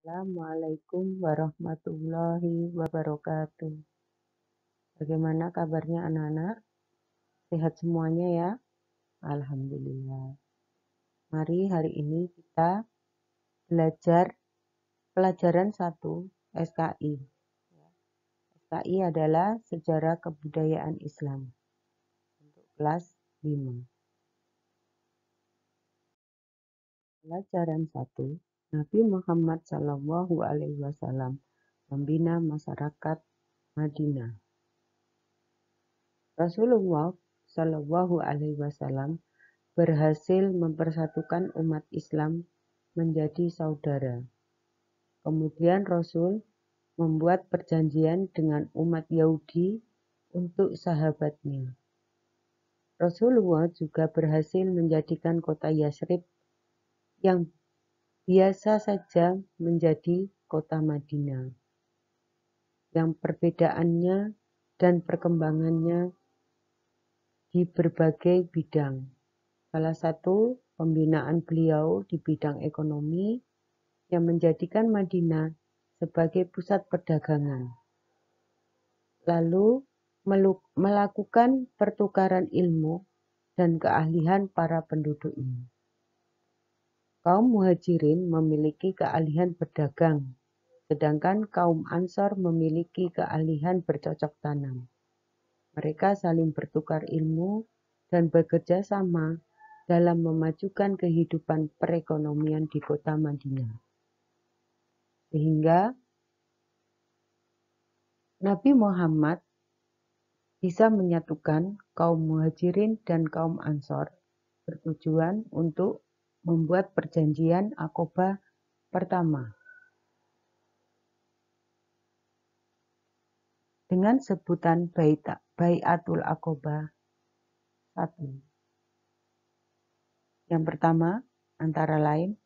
Assalamualaikum warahmatullahi wabarakatuh. Bagaimana kabarnya anak-anak? Sehat semuanya ya? Alhamdulillah. Mari hari ini kita belajar pelajaran 1 SKI. SKI adalah Sejarah Kebudayaan Islam untuk kelas 5. Pelajaran 1, Nabi Muhammad SAW membina masyarakat Madinah. Rasulullah SAW berhasil mempersatukan umat Islam menjadi saudara. Kemudian Rasul membuat perjanjian dengan umat Yahudi untuk sahabatnya. Rasulullah juga berhasil menjadikan kota Yasrib yang biasa saja menjadi kota Madinah, yang perbedaannya dan perkembangannya di berbagai bidang. Salah satu pembinaan beliau di bidang ekonomi yang menjadikan Madinah sebagai pusat perdagangan. Lalu melakukan pertukaran ilmu dan keahlian para penduduknya. Kaum Muhajirin memiliki keahlian berdagang, sedangkan kaum Ansor memiliki keahlian bercocok tanam. Mereka saling bertukar ilmu dan bekerja sama dalam memajukan kehidupan perekonomian di kota Madinah. Sehingga Nabi Muhammad bisa menyatukan kaum Muhajirin dan kaum Ansor bertujuan untuk membuat perjanjian Aqobah pertama dengan sebutan Bai'atul Aqobah 1. Yang pertama, antara lain,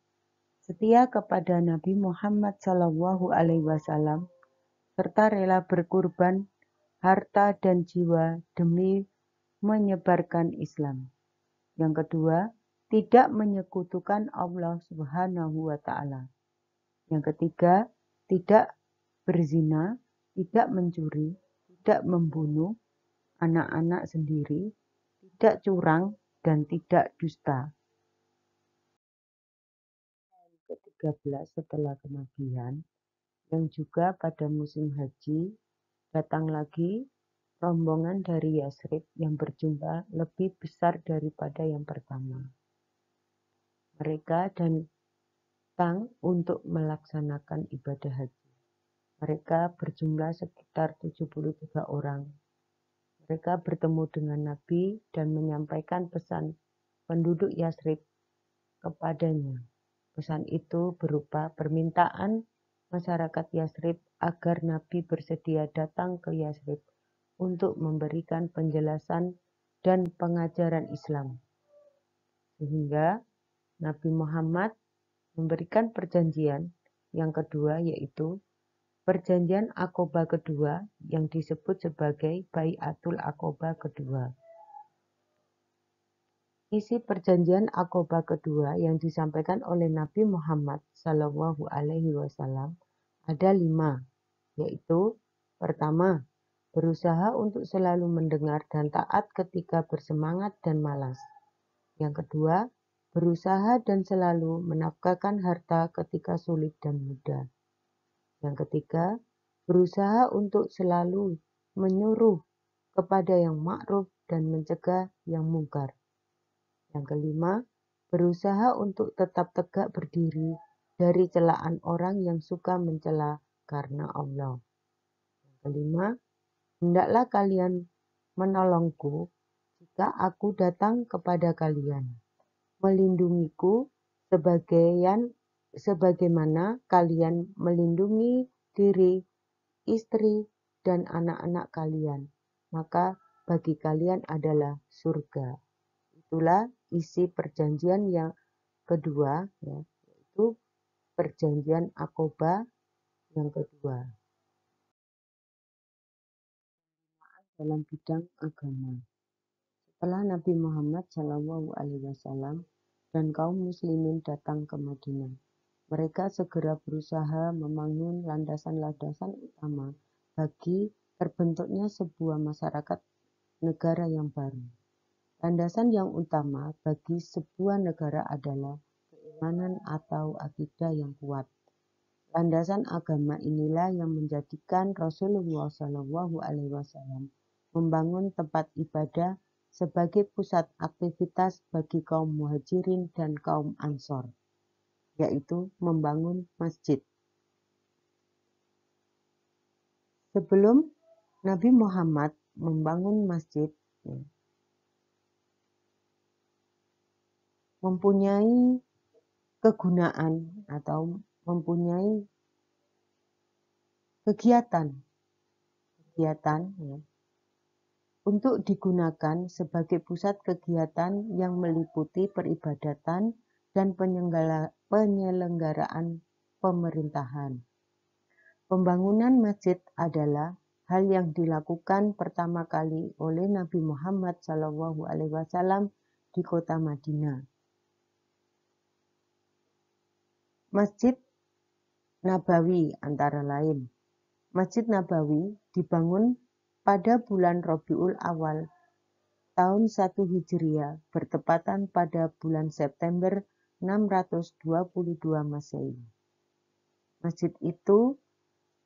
setia kepada Nabi Muhammad SAW serta rela berkorban harta dan jiwa demi menyebarkan Islam. Yang kedua, tidak menyekutukan Allah Subhanahu wa Ta'ala. Yang ketiga, tidak berzina, tidak mencuri, tidak membunuh anak-anak sendiri, tidak curang, dan tidak dusta. Ke-13 setelah kenabian, yang juga pada musim haji, datang lagi rombongan dari Yasrib yang berjumlah lebih besar daripada yang pertama. Mereka datang untuk melaksanakan ibadah haji. Mereka berjumlah sekitar 73 orang. Mereka bertemu dengan Nabi dan menyampaikan pesan penduduk Yasrib kepadanya. Pesan itu berupa permintaan masyarakat Yasrib agar Nabi bersedia datang ke Yasrib untuk memberikan penjelasan dan pengajaran Islam. Sehingga Nabi Muhammad memberikan perjanjian yang kedua, yaitu perjanjian Aqobah kedua yang disebut sebagai Bai'atul Aqobah kedua. Isi perjanjian Aqobah kedua yang disampaikan oleh Nabi Muhammad SAW ada 5, yaitu pertama, berusaha untuk selalu mendengar dan taat ketika bersemangat dan malas. Yang kedua, berusaha dan selalu menafkahkan harta ketika sulit dan mudah. Yang ketiga, berusaha untuk selalu menyuruh kepada yang ma'ruf dan mencegah yang mungkar. Yang kelima, berusaha untuk tetap tegak berdiri dari celaan orang yang suka mencela karena Allah. Yang kelima, hendaklah kalian menolongku jika aku datang kepada kalian, melindungiku sebagaimana kalian melindungi diri, istri, dan anak-anak kalian, maka bagi kalian adalah surga. Itulah isi perjanjian yang kedua, ya, yaitu perjanjian Aqobah yang kedua. Dalam bidang agama, setelah Nabi Muhammad SAW dan kaum muslimin datang ke Madinah, mereka segera berusaha membangun landasan-landasan utama bagi terbentuknya sebuah masyarakat negara yang baru. Landasan yang utama bagi sebuah negara adalah keimanan atau akidah yang kuat. Landasan agama inilah yang menjadikan Rasulullah SAW membangun tempat ibadah sebagai pusat aktivitas bagi kaum muhajirin dan kaum ansor, yaitu membangun masjid. Sebelum Nabi Muhammad membangun masjid, mempunyai kegunaan atau mempunyai kegiatan untuk digunakan sebagai pusat kegiatan yang meliputi peribadatan dan penyelenggaraan pemerintahan. Pembangunan masjid adalah hal yang dilakukan pertama kali oleh Nabi Muhammad SAW di kota Madinah. Masjid Nabawi antara lain. Masjid Nabawi dibangun pada bulan Rabiul Awal tahun 1 Hijriah bertepatan pada bulan September 622 Masehi. Masjid itu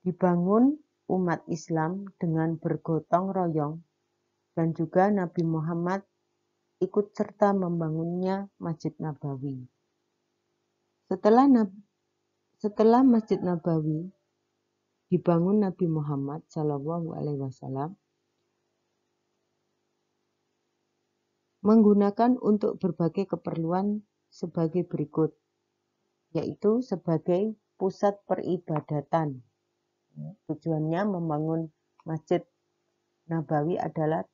dibangun umat Islam dengan bergotong royong dan juga Nabi Muhammad ikut serta membangunnya Masjid Nabawi. Setelah Masjid Nabawi dibangun Nabi Muhammad SAW menggunakan untuk berbagai keperluan sebagai berikut, yaitu sebagai pusat peribadatan. Tujuannya membangun Masjid Nabawi adalah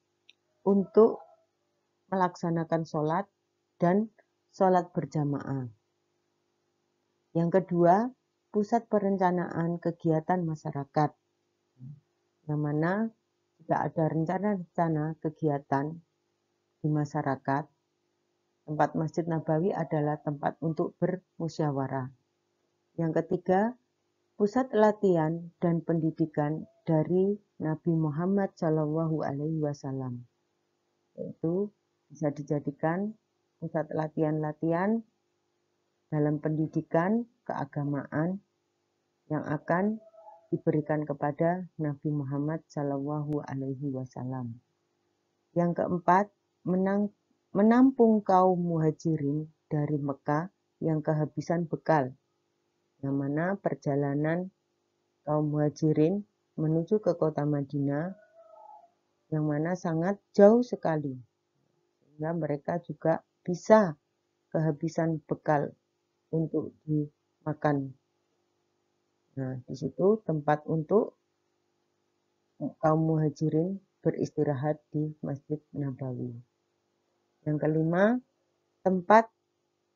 untuk melaksanakan sholat dan sholat berjamaah. Yang kedua, pusat perencanaan kegiatan masyarakat, yang mana jika ada rencana-rencana kegiatan di masyarakat, tempat Masjid Nabawi adalah tempat untuk bermusyawarah. Yang ketiga, pusat latihan dan pendidikan dari Nabi Muhammad SAW, yaitu bisa dijadikan pusat latihan-latihan dalam pendidikan keagamaan yang akan diberikan kepada Nabi Muhammad SAW. Yang keempat, menampung kaum muhajirin dari Mekah yang kehabisan bekal, yang mana perjalanan kaum muhajirin menuju ke kota Madinah yang mana sangat jauh sekali, sehingga mereka juga bisa kehabisan bekal untuk dimakan. Nah, di situ tempat untuk kaum muhajirin beristirahat di Masjid Nabawi. Yang kelima, tempat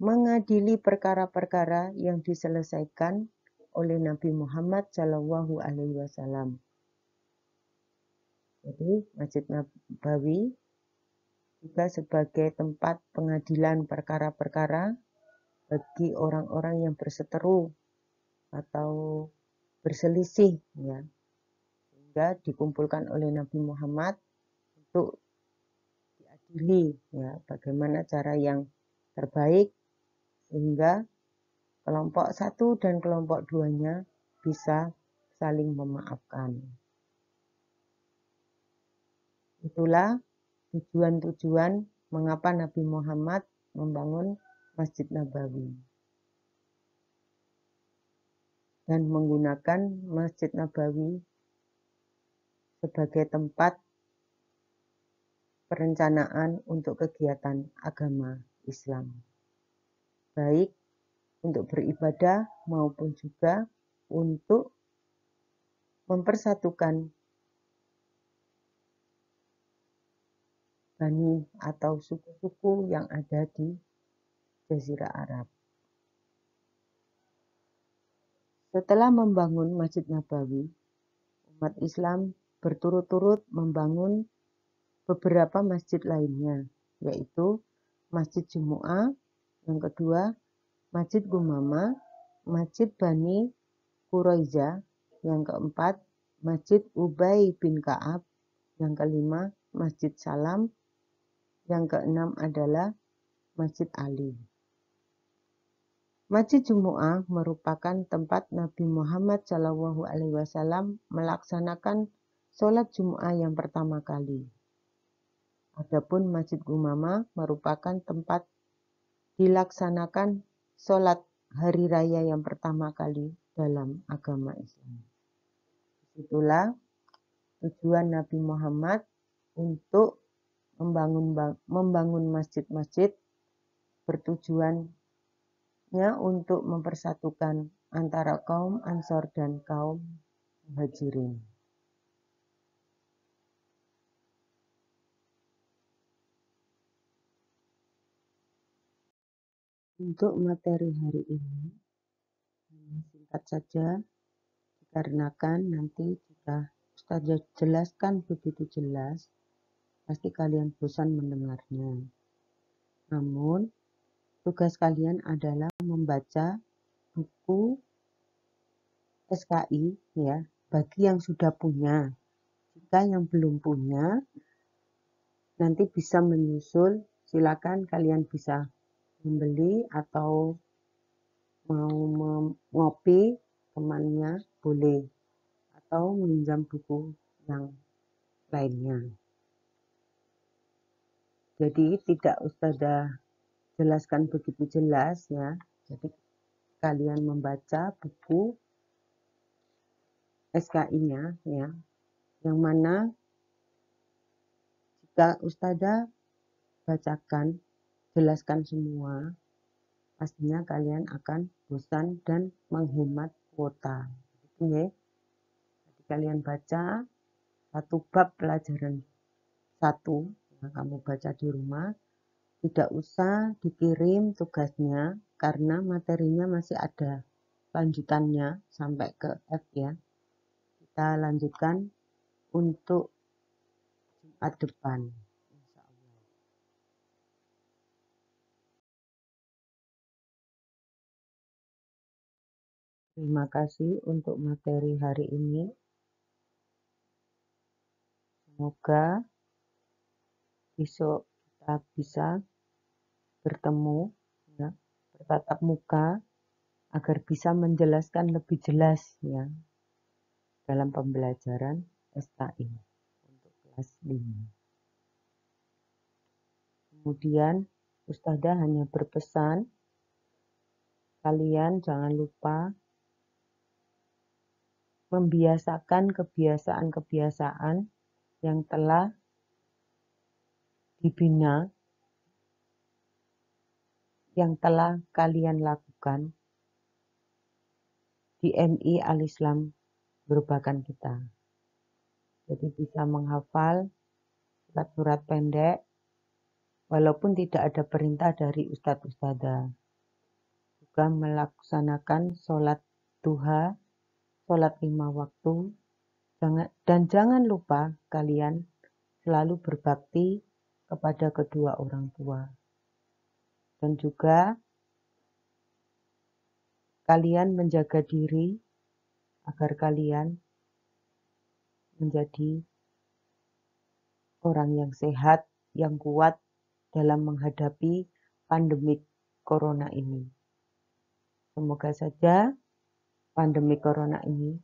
mengadili perkara-perkara yang diselesaikan oleh Nabi Muhammad SAW. Jadi, Masjid Nabawi juga sebagai tempat pengadilan perkara-perkara bagi orang-orang yang berseteru atau berselisih, ya, sehingga dikumpulkan oleh Nabi Muhammad untuk diadili, ya, bagaimana cara yang terbaik sehingga kelompok satu dan kelompok duanya bisa saling memaafkan. Itulah tujuan-tujuan mengapa Nabi Muhammad membangun Masjid Nabawi dan menggunakan Masjid Nabawi sebagai tempat perencanaan untuk kegiatan agama Islam, baik untuk beribadah maupun juga untuk mempersatukan bani atau suku-suku yang ada di Jazirah Arab. Setelah membangun Masjid Nabawi, umat Islam berturut-turut membangun beberapa masjid lainnya, yaitu Masjid Jumu'ah, yang kedua Masjid Gumama, Masjid Bani Quraiza. Yang keempat, Masjid Ubay bin Ka'ab. Yang kelima, Masjid Salam. Yang keenam adalah Masjid Ali. Masjid Jumu'ah merupakan tempat Nabi Muhammad SAW melaksanakan sholat Jumu'ah yang pertama kali. Adapun Masjid Umamah merupakan tempat dilaksanakan sholat hari raya yang pertama kali dalam agama Islam. Itulah tujuan Nabi Muhammad untuk membangun masjid-masjid, bertujuannya untuk mempersatukan antara kaum Ansor dan kaum Muhajirin. Untuk materi hari ini, singkat saja, dikarenakan nanti jika Ustazah jelaskan begitu jelas, pasti kalian bosan mendengarnya. Namun, tugas kalian adalah membaca buku SKI ya, bagi yang sudah punya. Jika yang belum punya, nanti bisa menyusul, silakan kalian bisa membeli atau mau ngopi temannya boleh, atau meminjam buku yang lainnya. Jadi tidak Ustazah jelaskan begitu jelas ya. Jadi kalian membaca buku SKI-nya ya, yang mana jika Ustazah bacakan, jelaskan semua, pastinya kalian akan bosan dan menghemat kuota. Jadi kalian baca satu bab pelajaran satu yang kamu baca di rumah, tidak usah dikirim tugasnya karena materinya masih ada lanjutannya sampai ke F ya. Kita lanjutkan untuk Jumat depan. Terima kasih untuk materi hari ini. Semoga besok kita bisa bertemu, ya, bertatap muka, agar bisa menjelaskan lebih jelas ya dalam pembelajaran SKI untuk kelas 5. Kemudian Ustazah hanya berpesan, kalian jangan lupa membiasakan kebiasaan-kebiasaan yang telah dibina, yang telah kalian lakukan di MI Al-Islam Gerobakan kita. Jadi bisa menghafal surat-surat pendek, walaupun tidak ada perintah dari Ustadz-Ustadzah. Juga melaksanakan sholat duha, sholat 5 waktu, dan jangan lupa kalian selalu berbakti kepada kedua orang tua. Dan juga kalian menjaga diri agar kalian menjadi orang yang sehat, yang kuat dalam menghadapi pandemi corona ini. Semoga saja pandemi corona ini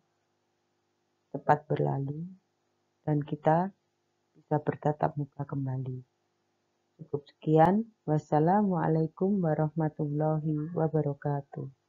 cepat berlalu dan kita bisa bertatap muka kembali. Cukup sekian. Wassalamualaikum warahmatullahi wabarakatuh.